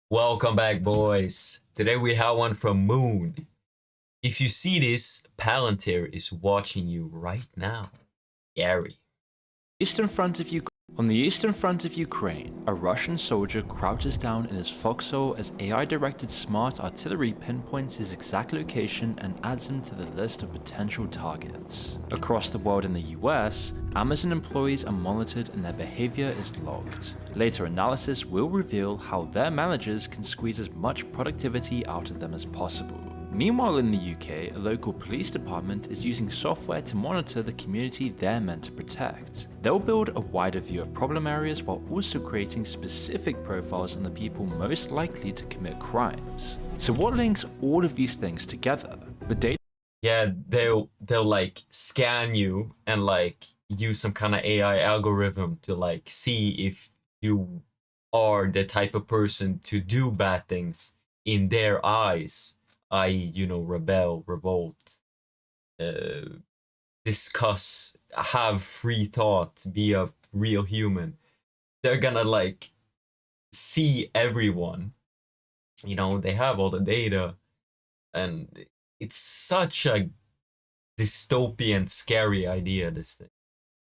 Welcome back, boys. Today we have one from Moon. If you see this, Palantir is watching you right now. Gary. Eastern front of On the eastern front of Ukraine, a Russian soldier crouches down in his foxhole as AI-directed smart artillery pinpoints his exact location and adds him to the list of potential targets. Across the world in the US, Amazon employees are monitored and their behavior is logged. Later analysis will reveal how their managers can squeeze as much productivity out of them as possible. Meanwhile in the UK, a local police department is using software to monitor the community they're meant to protect. They'll build a wider view of problem areas while also creating specific profiles on the people most likely to commit crimes. So what links all of these things together? The data. Yeah, they'll like scan you and like use some kind of AI algorithm to like see if you are the type of person to do bad things in their eyes. I.e., rebel, revolt, discuss, have free thought, be a real human. They're gonna like see everyone. They have all the data, and it's such a dystopian, scary idea, this thing.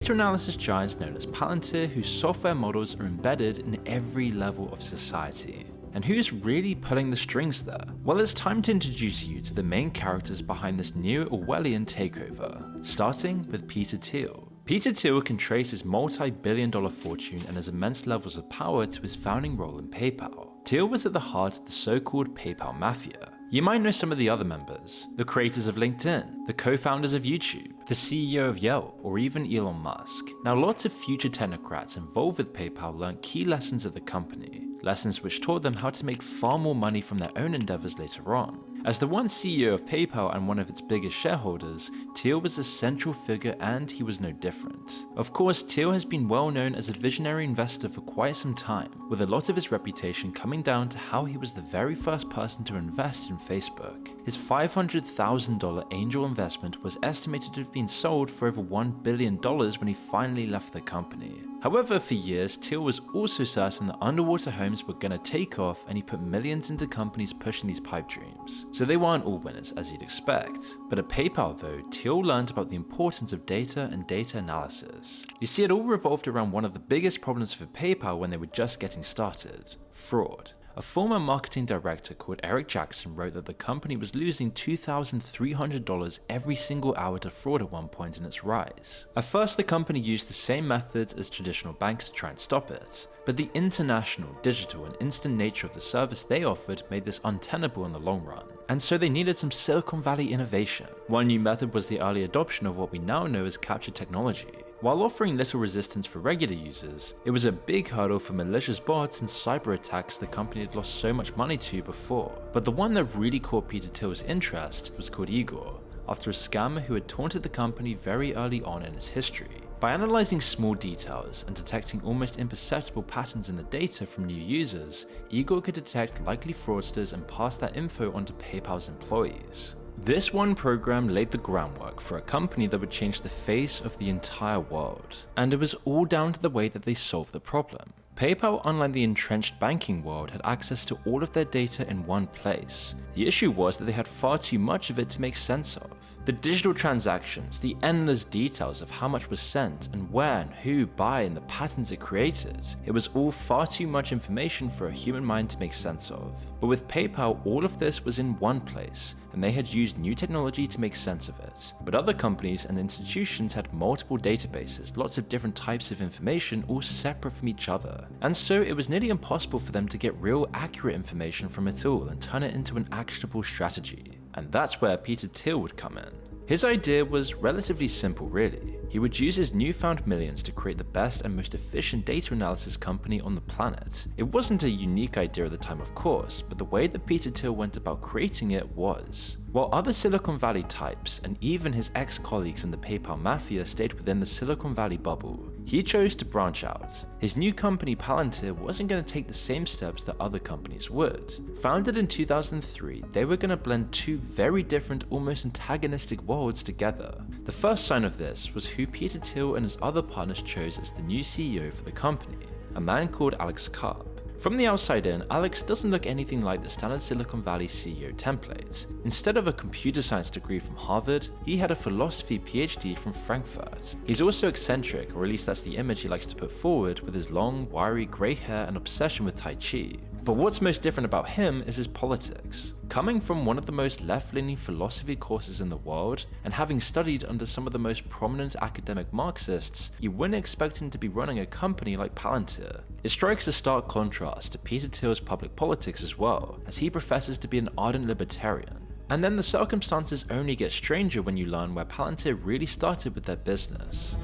Data analysis giants known as Palantir, whose software models are embedded in every level of society. And who's really pulling the strings there? Well, it's time to introduce you to the main characters behind this new Orwellian takeover, starting with Peter Thiel. Peter Thiel can trace his multi-billion-dollar fortune and his immense levels of power to his founding role in PayPal. Thiel was at the heart of the so-called PayPal mafia. You might know some of the other members, the creators of LinkedIn, the co-founders of YouTube, the CEO of Yelp, or even Elon Musk. Now, lots of future technocrats involved with PayPal learned key lessons at the company, lessons which taught them how to make far more money from their own endeavors later on. As the one CEO of PayPal and one of its biggest shareholders, Thiel was a central figure and he was no different. Of course, Thiel has been well known as a visionary investor for quite some time, with a lot of his reputation coming down to how he was the very first person to invest in Facebook. His $500,000 angel investment was estimated to have been sold for over $1 billion when he finally left the company. However, for years, Thiel was also certain that underwater homes were gonna take off, and he put millions into companies pushing these pipe dreams. So they weren't all winners, as you'd expect. But at PayPal though, Thiel learned about the importance of data and data analysis. You see, it all revolved around one of the biggest problems for PayPal when they were just getting started: fraud. A former marketing director called Eric Jackson wrote that the company was losing $2,300 every single hour to fraud at one point in its rise. At first, the company used the same methods as traditional banks to try and stop it, but the international, digital, and instant nature of the service they offered made this untenable in the long run. And so they needed some Silicon Valley innovation. One new method was the early adoption of what we now know as capture technology. While offering little resistance for regular users, it was a big hurdle for malicious bots and cyber attacks the company had lost so much money to before. But the one that really caught Peter Thiel's interest was called Igor, after a scammer who had taunted the company very early on in its history. By analyzing small details and detecting almost imperceptible patterns in the data from new users, Igor could detect likely fraudsters and pass that info on to PayPal's employees. This one program laid the groundwork for a company that would change the face of the entire world, and it was all down to the way that they solved the problem. PayPal, unlike the entrenched banking world, had access to all of their data in one place. The issue was that they had far too much of it to make sense of. The digital transactions, the endless details of how much was sent and where and who by, and the patterns it created. It was all far too much information for a human mind to make sense of. But with PayPal, all of this was in one place, and they had used new technology to make sense of it. But other companies and institutions had multiple databases, lots of different types of information, all separate from each other. And so it was nearly impossible for them to get real accurate information from it all and turn it into an actionable strategy. And that's where Peter Thiel would come in. His idea was relatively simple really. He would use his newfound millions to create the best and most efficient data analysis company on the planet. It wasn't a unique idea at the time, of course, but the way that Peter Thiel went about creating it was. While other Silicon Valley types, and even his ex-colleagues in the PayPal mafia, stayed within the Silicon Valley bubble, he chose to branch out. His new company Palantir wasn't going to take the same steps that other companies would. Founded in 2003, they were going to blend two very different, almost antagonistic worlds together. The first sign of this was who Peter Thiel and his other partners chose as the new CEO for the company, a man called Alex Karp. From the outside in, Alex doesn't look anything like the standard Silicon Valley CEO template. Instead of a computer science degree from Harvard, he had a philosophy PhD from Frankfurt. He's also eccentric, or at least that's the image he likes to put forward, with his long, wiry grey hair and obsession with Tai Chi. But what's most different about him is his politics. Coming from one of the most left-leaning philosophy courses in the world, and having studied under some of the most prominent academic Marxists, you wouldn't expect him to be running a company like Palantir. It strikes a stark contrast to Peter Thiel's public politics as well, as he professes to be an ardent libertarian. And then the circumstances only get stranger when you learn where Palantir really started with their business.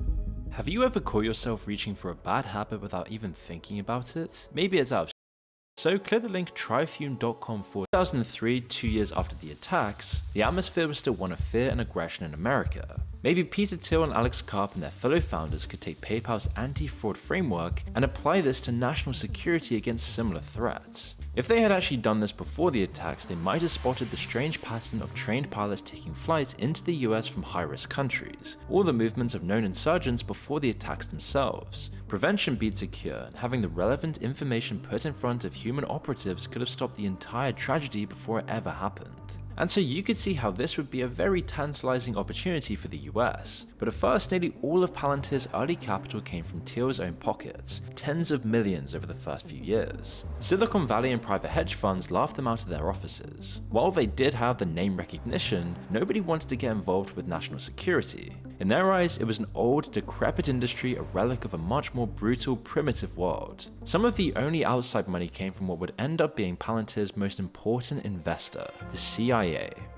Have you ever caught yourself reaching for a bad habit without even thinking about it? Maybe it's out of so click the link tryfume.com. 2003, 2 years after the attacks, the atmosphere was still one of fear and aggression in America. Maybe Peter Thiel and Alex Karp and their fellow founders could take PayPal's anti-fraud framework and apply this to national security against similar threats. If they had actually done this before the attacks, they might have spotted the strange pattern of trained pilots taking flights into the US from high-risk countries, or the movements of known insurgents before the attacks themselves. Prevention beats a cure, and having the relevant information put in front of human operatives could have stopped the entire tragedy before it ever happened. And so you could see how this would be a very tantalizing opportunity for the US. But at first, nearly all of Palantir's early capital came from Thiel's own pockets, tens of millions over the first few years. Silicon Valley and private hedge funds laughed them out of their offices. While they did have the name recognition, nobody wanted to get involved with national security. In their eyes, it was an old, decrepit industry, a relic of a much more brutal, primitive world. Some of the only outside money came from what would end up being Palantir's most important investor, the CIA.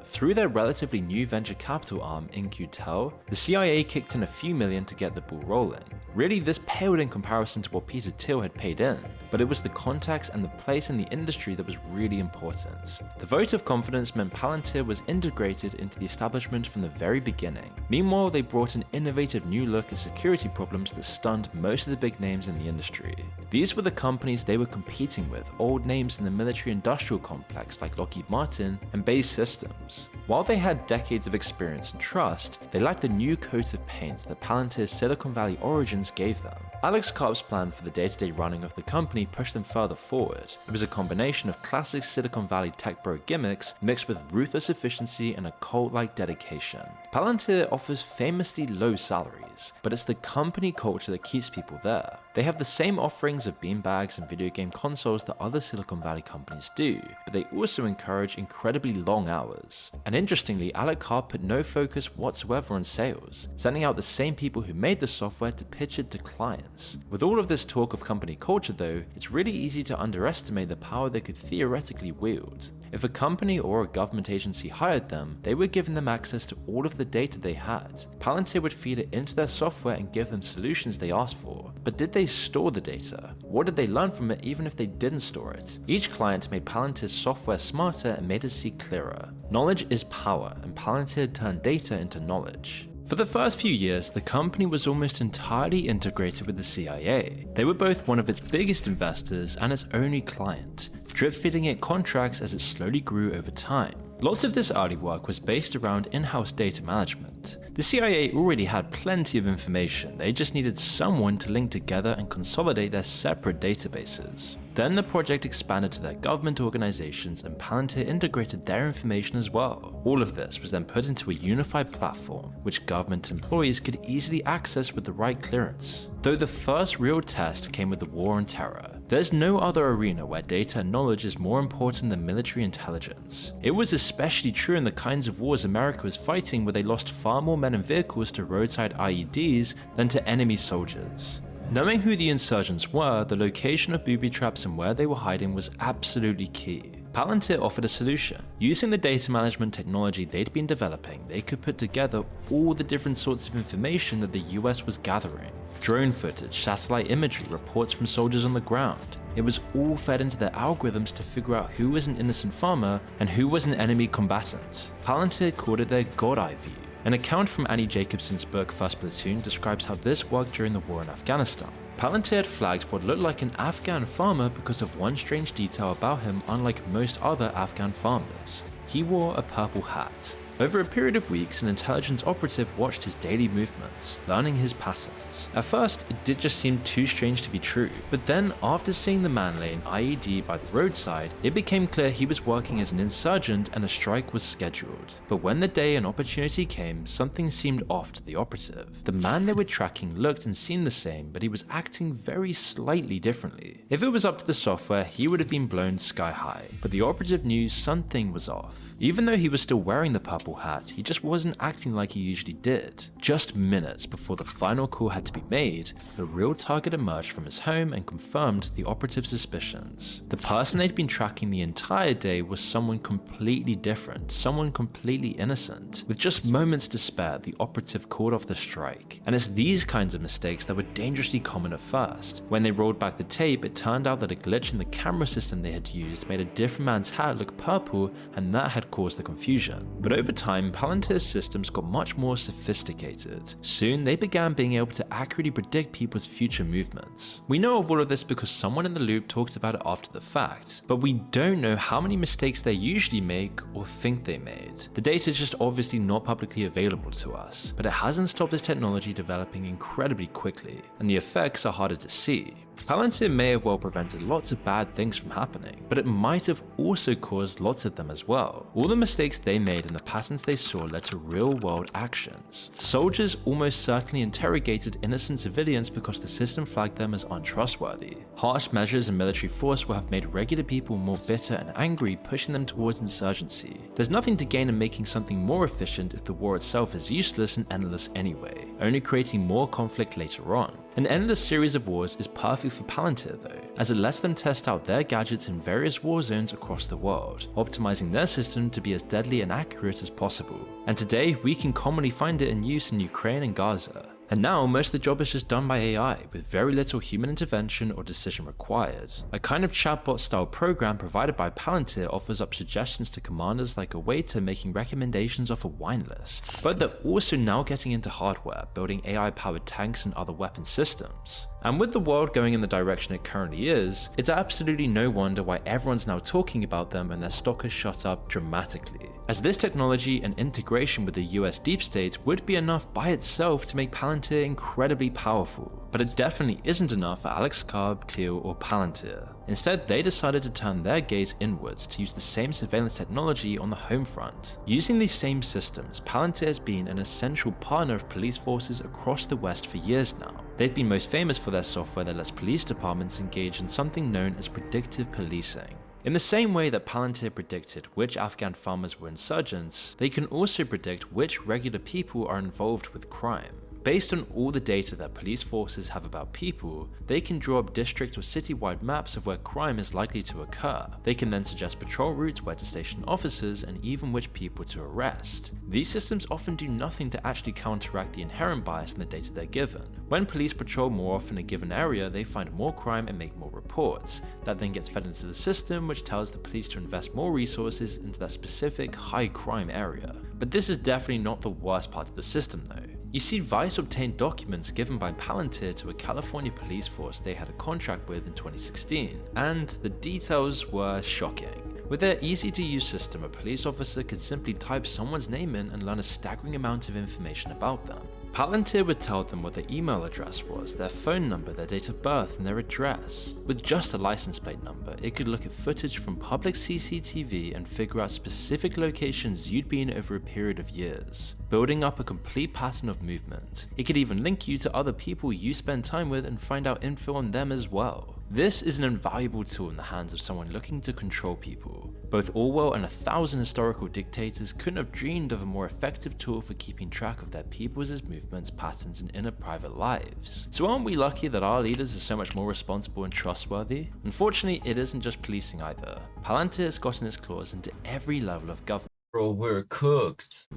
Through their relatively new venture capital arm, In-Q-Tel, the CIA kicked in a few million to get the ball rolling. Really, this paled in comparison to what Peter Thiel had paid in, but it was the context and the place in the industry that was really important. The vote of confidence meant Palantir was integrated into the establishment from the very beginning. Meanwhile, they brought an innovative new look at security problems that stunned most of the big names in the industry. These were the companies they were competing with, old names in the military-industrial complex like Lockheed Martin and Base Systems. While they had decades of experience and trust, they lacked the new coat of paint that Palantir's Silicon Valley origins gave them. Alex Karp's plan for the day-to-day running of the company pushed them further forward. It was a combination of classic Silicon Valley tech bro gimmicks mixed with ruthless efficiency and a cult-like dedication. Palantir offers famously low salaries, but it's the company culture that keeps people there. They have the same offerings of beanbags and video game consoles that other Silicon Valley companies do, but they also encourage incredibly long hours. And interestingly, Alex Karp put no focus whatsoever on sales, sending out the same people who made the software to pitch it to clients. With all of this talk of company culture though, it's really easy to underestimate the power they could theoretically wield. If a company or a government agency hired them, they were giving them access to all of the data they had. Palantir would feed it into their software and give them solutions they asked for. But did they store the data? What did they learn from it even if they didn't store it? Each client made Palantir's software smarter and made it see clearer. Knowledge is power, and Palantir turned data into knowledge. For the first few years, the company was almost entirely integrated with the CIA. They were both one of its biggest investors and its only client, drip-feeding it contracts as it slowly grew over time. Lots of this early work was based around in-house data management. The CIA already had plenty of information, they just needed someone to link together and consolidate their separate databases. Then the project expanded to their government organizations and Palantir integrated their information as well. All of this was then put into a unified platform, which government employees could easily access with the right clearance. Though the first real test came with the war on terror. There's no other arena where data and knowledge is more important than military intelligence. It was especially true in the kinds of wars America was fighting where they lost far more men and vehicles to roadside IEDs than to enemy soldiers. Knowing who the insurgents were, the location of booby traps and where they were hiding was absolutely key. Palantir offered a solution. Using the data management technology they'd been developing, they could put together all the different sorts of information that the US was gathering. Drone footage, satellite imagery, reports from soldiers on the ground. It was all fed into their algorithms to figure out who was an innocent farmer and who was an enemy combatant. Palantir called it their God Eye view. An account from Annie Jacobson's book First Platoon describes how this worked during the war in Afghanistan. Palantir had flagged what looked like an Afghan farmer because of one strange detail about him unlike most other Afghan farmers. He wore a purple hat. Over a period of weeks, an intelligence operative watched his daily movements, learning his patterns. At first, it did just seem too strange to be true, but then after seeing the man lay an IED by the roadside, it became clear he was working as an insurgent and a strike was scheduled. But when the day and opportunity came, something seemed off to the operative. The man they were tracking looked and seemed the same, but he was acting very slightly differently. If it was up to the software, he would have been blown sky high, but the operative knew something was off. Even though he was still wearing the purple hat, he just wasn't acting like he usually did. Just minutes before the final call had to be made, the real target emerged from his home and confirmed the operative's suspicions. The person they'd been tracking the entire day was someone completely different, someone completely innocent. With just moments to spare, the operative called off the strike. And it's these kinds of mistakes that were dangerously common at first. When they rolled back the tape, it turned out that a glitch in the camera system they had used made a different man's hat look purple, and that had caused the confusion. But over time, Palantir's systems got much more sophisticated. Soon, they began being able to accurately predict people's future movements. We know of all of this because someone in the loop talked about it after the fact, but we don't know how many mistakes they usually make or think they made. The data is just obviously not publicly available to us, but it hasn't stopped this technology developing incredibly quickly, and the effects are harder to see. Palantir may have well prevented lots of bad things from happening, but it might have also caused lots of them as well. All the mistakes they made and the patterns they saw led to real-world actions. Soldiers almost certainly interrogated innocent civilians because the system flagged them as untrustworthy. Harsh measures and military force will have made regular people more bitter and angry, pushing them towards insurgency. There's nothing to gain in making something more efficient if the war itself is useless and endless anyway, only creating more conflict later on. An endless series of wars is perfect for Palantir though, as it lets them test out their gadgets in various war zones across the world, optimizing their system to be as deadly and accurate as possible. And today, we can commonly find it in use in Ukraine and Gaza. And now, most of the job is just done by AI, with very little human intervention or decision required. A kind of chatbot-style program provided by Palantir offers up suggestions to commanders like a waiter making recommendations off a wine list. But they're also now getting into hardware, building AI-powered tanks and other weapon systems. And with the world going in the direction it currently is, it's absolutely no wonder why everyone's now talking about them and their stock has shot up dramatically. As this technology and integration with the US deep state would be enough by itself to make Palantir incredibly powerful. But it definitely isn't enough for Alex Karp, Thiel, or Palantir. Instead, they decided to turn their gaze inwards to use the same surveillance technology on the home front. Using these same systems, Palantir has been an essential partner of police forces across the West for years now. They've been most famous for their software that lets police departments engage in something known as predictive policing. In the same way that Palantir predicted which Afghan farmers were insurgents, they can also predict which regular people are involved with crime. Based on all the data that police forces have about people, they can draw up district or city-wide maps of where crime is likely to occur. They can then suggest patrol routes, where to station officers, and even which people to arrest. These systems often do nothing to actually counteract the inherent bias in the data they're given. When police patrol more often a given area, they find more crime and make more reports. That then gets fed into the system, which tells the police to invest more resources into that specific high crime area. But this is definitely not the worst part of the system though. You see, Vice obtained documents given by Palantir to a California police force they had a contract with in 2016, and the details were shocking. With their easy-to-use system, a police officer could simply type someone's name in and learn a staggering amount of information about them. Palantir would tell them what their email address was, their phone number, their date of birth, and their address. With just a license plate number, it could look at footage from public CCTV and figure out specific locations you'd been over a period of years, building up a complete pattern of movement. It could even link you to other people you spend time with and find out info on them as well. This is an invaluable tool in the hands of someone looking to control people. Both Orwell and 1,000 historical dictators couldn't have dreamed of a more effective tool for keeping track of their people's movements, patterns, and inner private lives. So aren't we lucky that our leaders are so much more responsible and trustworthy? Unfortunately, it isn't just policing either. Palantir has gotten its claws into every level of government. Bro, we're cooked.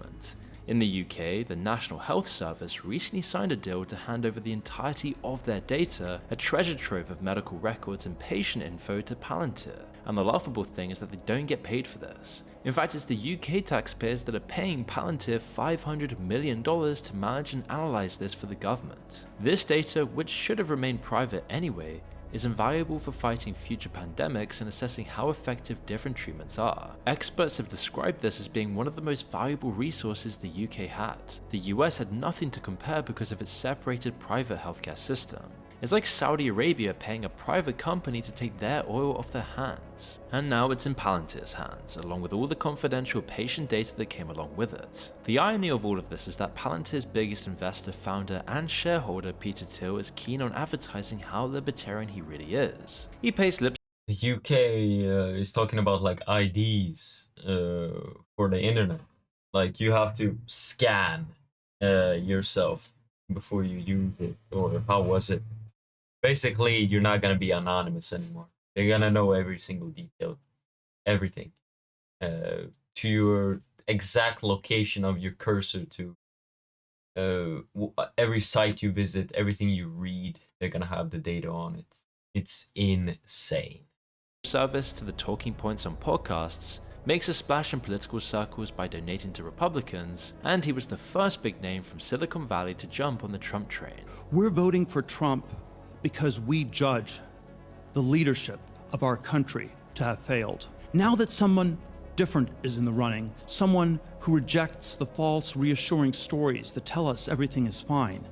In the UK, the National Health Service recently signed a deal to hand over the entirety of their data, a treasure trove of medical records and patient info, to Palantir. And the laughable thing is that they don't get paid for this. In fact, it's the UK taxpayers that are paying Palantir $500 million to manage and analyze this for the government. This data, which should have remained private anyway, is invaluable for fighting future pandemics and assessing how effective different treatments are. Experts have described this as being one of the most valuable resources the UK had. The US had nothing to compare because of its separated private healthcare system. It's like Saudi Arabia paying a private company to take their oil off their hands. And now it's in Palantir's hands, along with all the confidential patient data that came along with it. The irony of all of this is that Palantir's biggest investor, founder, and shareholder, Peter Thiel, is keen on advertising how libertarian he really is. He pays lip. The UK is talking about like IDs for the internet. Like you have to scan yourself before you use it, or how was it? Basically, you're not gonna be anonymous anymore. They're gonna know every single detail, everything, to your exact location of your cursor, to every site you visit, everything you read. They're gonna have the data on it. It's insane. Service to the talking points on podcasts, makes a splash in political circles by donating to Republicans, and he was the first big name from Silicon Valley to jump on the Trump train. We're voting for Trump because we judge the leadership of our country to have failed. Now that someone different is in the running, someone who rejects the false, reassuring stories that tell us everything is fine.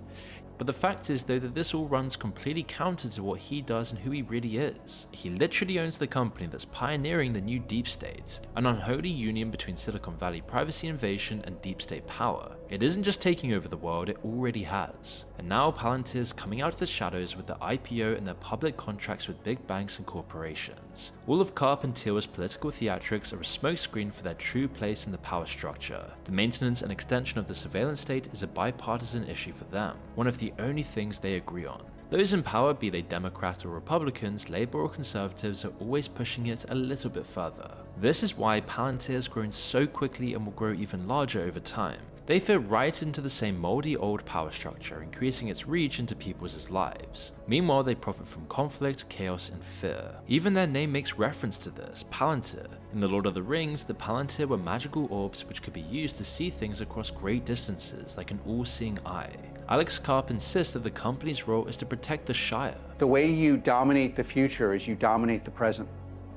But the fact is, though, that this all runs completely counter to what he does and who he really is. He literally owns the company that's pioneering the new deep state, an unholy union between Silicon Valley privacy invasion and deep state power. It isn't just taking over the world, it already has. And now Palantir's coming out of the shadows with the IPO and their public contracts with big banks and corporations. All of Karp and Thiel's political theatrics are a smokescreen for their true place in the power structure. The maintenance and extension of the surveillance state is a bipartisan issue for them, one of the only things they agree on. Those in power, be they Democrats or Republicans, Labour or Conservatives, are always pushing it a little bit further. This is why Palantir has grown so quickly and will grow even larger over time. They fit right into the same mouldy old power structure, increasing its reach into people's lives. Meanwhile, they profit from conflict, chaos, and fear. Even their name makes reference to this, Palantir. In The Lord of the Rings, the Palantir were magical orbs which could be used to see things across great distances, like an all-seeing eye. Alex Karp insists that the company's role is to protect the Shire. The way you dominate the future is you dominate the present.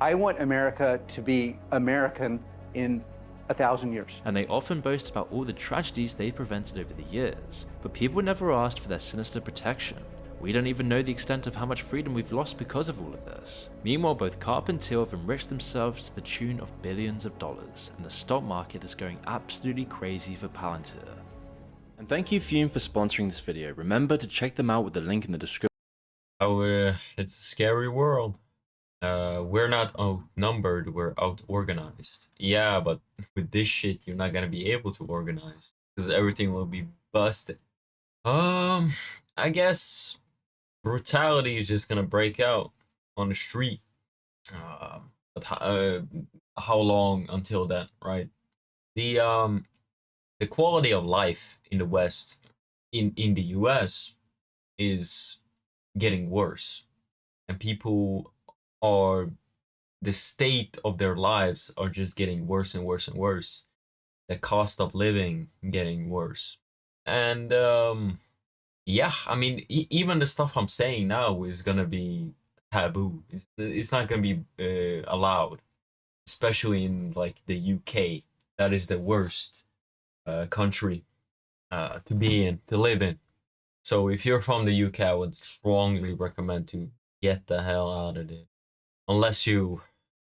I want America to be American in 1,000 years. And they often boast about all the tragedies they prevented over the years, but people never asked for their sinister protection. We don't even know the extent of how much freedom we've lost because of all of this. Meanwhile, both Karp and Thiel have enriched themselves to the tune of billions of dollars, and the stock market is going absolutely crazy for Palantir. And thank you Fume for sponsoring this video. Remember to check them out with the link in the description. It's a scary world. We're not outnumbered, we're out-organized. Yeah, but with this shit, you're not gonna be able to organize, because everything will be busted. I guess brutality is just gonna break out on the street. But how long until that, right? The quality of life in the West, in the US, is getting worse, and people are, the state of their lives are just getting worse and worse and worse. The cost of living getting worse, and yeah, I mean, even the stuff I'm saying now is gonna be taboo. It's not gonna be allowed, especially in like the UK. That is the worst country to be in, to live in. So if you're from the UK, I would strongly recommend to get the hell out of there. Unless you're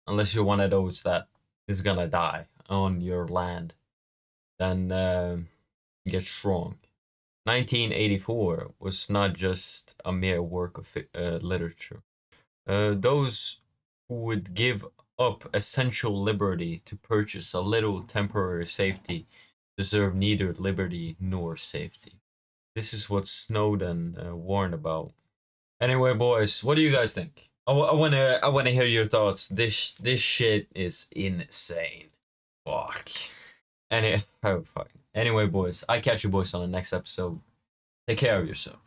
one of those that is gonna die on your land, then get strong. 1984 was not just a mere work of literature. Those who would give up essential liberty to purchase a little temporary safety deserve neither liberty nor safety. This is what Snowden warned about. Anyway, boys, what do you guys think? I wanna hear your thoughts. This shit is insane. Fuck. Anyway, boys, I catch you boys on the next episode. Take care of yourself.